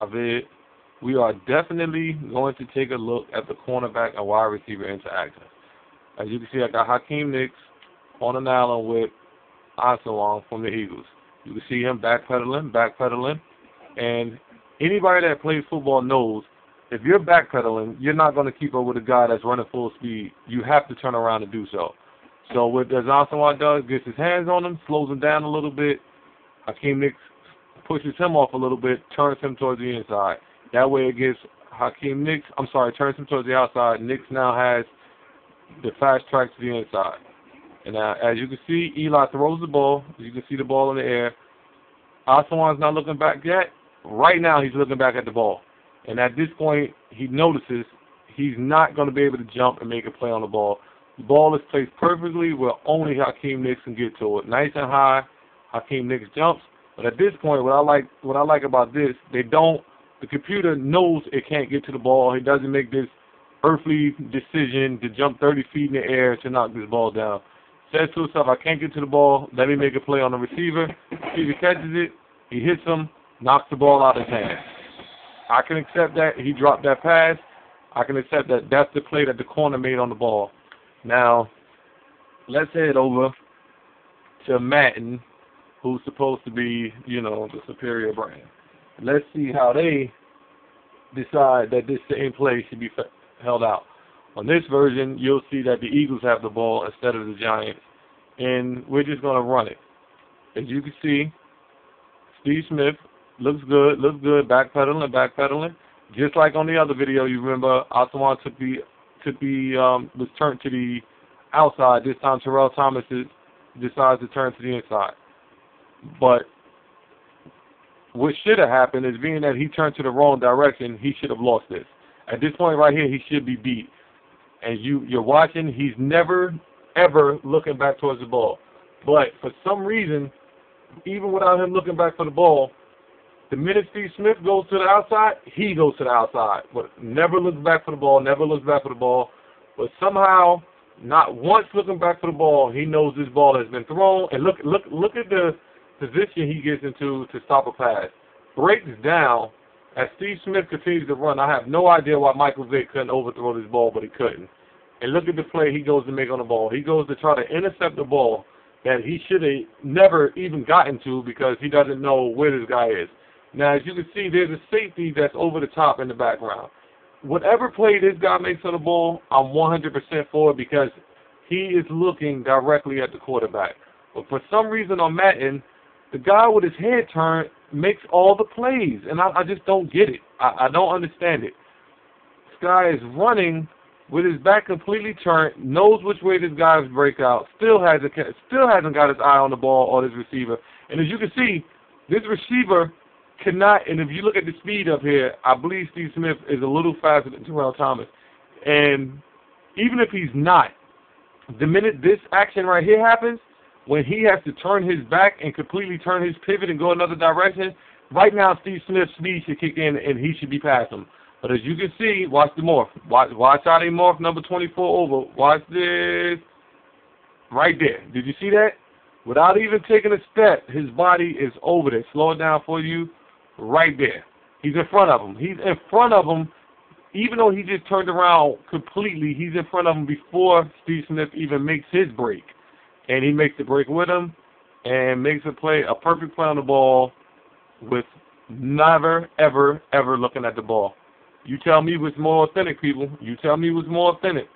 David, we are definitely going to take a look at the cornerback and wide receiver interaction. As you can see, I got Hakeem Nicks on an island with Asawang from the Eagles. You can see him backpedaling, and anybody that plays football knows if you're backpedaling, you're not going to keep up with a guy that's running full speed. You have to turn around and do so. So what Asawang does, gets his hands on him, slows him down a little bit. Hakeem Nicks pushes him off a little bit, turns him towards the inside. That way it gives turns him towards the outside. Nicks now has the fast track to the inside. And as you can see, Eli throws the ball. You can see the ball in the air. Asawang's not looking back yet. Right now he's looking back at the ball. And at this point, he notices he's not going to be able to jump and make a play on the ball. The ball is placed perfectly where only Hakeem Nicks can get to it. Nice and high, Hakeem Nicks jumps. But at this point, what I like about this, the computer knows it can't get to the ball. He doesn't make this earthly decision to jump 30 feet in the air to knock this ball down. Says to himself, I can't get to the ball. Let me make a play on the receiver. Receiver catches it. He hits him, knocks the ball out of his hand. I can accept that. He dropped that pass. I can accept that that's the play that the corner made on the ball. Now, let's head over to Madden, who's supposed to be, the superior brand. Let's see how they decide that this same play should be held out. On this version, you'll see that the Eagles have the ball instead of the Giants, and we're just going to run it. As you can see, Steve Smith looks good, backpedaling. Just like on the other video, you remember Asawang was turned to the outside. This time Terrell Thomas decides to turn to the inside. But what should have happened is, being that he turned to the wrong direction, he should have lost this. At this point right here, he should be beat. And you're watching, he's never, ever looking back towards the ball. But for some reason, even without him looking back for the ball, the minute Steve Smith goes to the outside, he goes to the outside. But never looks back for the ball, But somehow, not once looking back for the ball, he knows this ball has been thrown. And look at the position he gets into to stop a pass. Breaks down as Steve Smith continues to run. I have no idea why Michael Vick couldn't overthrow this ball, but he couldn't. And look at the play he goes to make on the ball. He goes to try to intercept the ball that he should have never even gotten to, because he doesn't know where this guy is. Now, as you can see, there's a safety that's over the top in the background. Whatever play this guy makes on the ball, I'm 100% for it, because he is looking directly at the quarterback. But for some reason on Madden, the guy with his head turned makes all the plays, and I just don't get it. I don't understand it. This guy is running with his back completely turned, knows which way this guy's breakout, still hasn't got his eye on the ball or this receiver. And as you can see, this receiver cannot, and if you look at the speed up here, I believe Steve Smith is a little faster than Terrell Thomas. And even if he's not, the minute this action right here happens, when he has to turn his back and completely turn his pivot and go another direction, right now Steve Smith's speed should kick in and he should be past him. But as you can see, watch the morph. Watch how they morph number 24 over. Watch this. Right there. Did you see that? Without even taking a step, his body is over there. Slow it down for you. Right there. He's in front of him. He's in front of him. Even though he just turned around completely, he's in front of him before Steve Smith even makes his break. And he makes the break with him and makes a perfect play on the ball with never, ever, ever looking at the ball. You tell me what's more authentic, people. You tell me what's more authentic.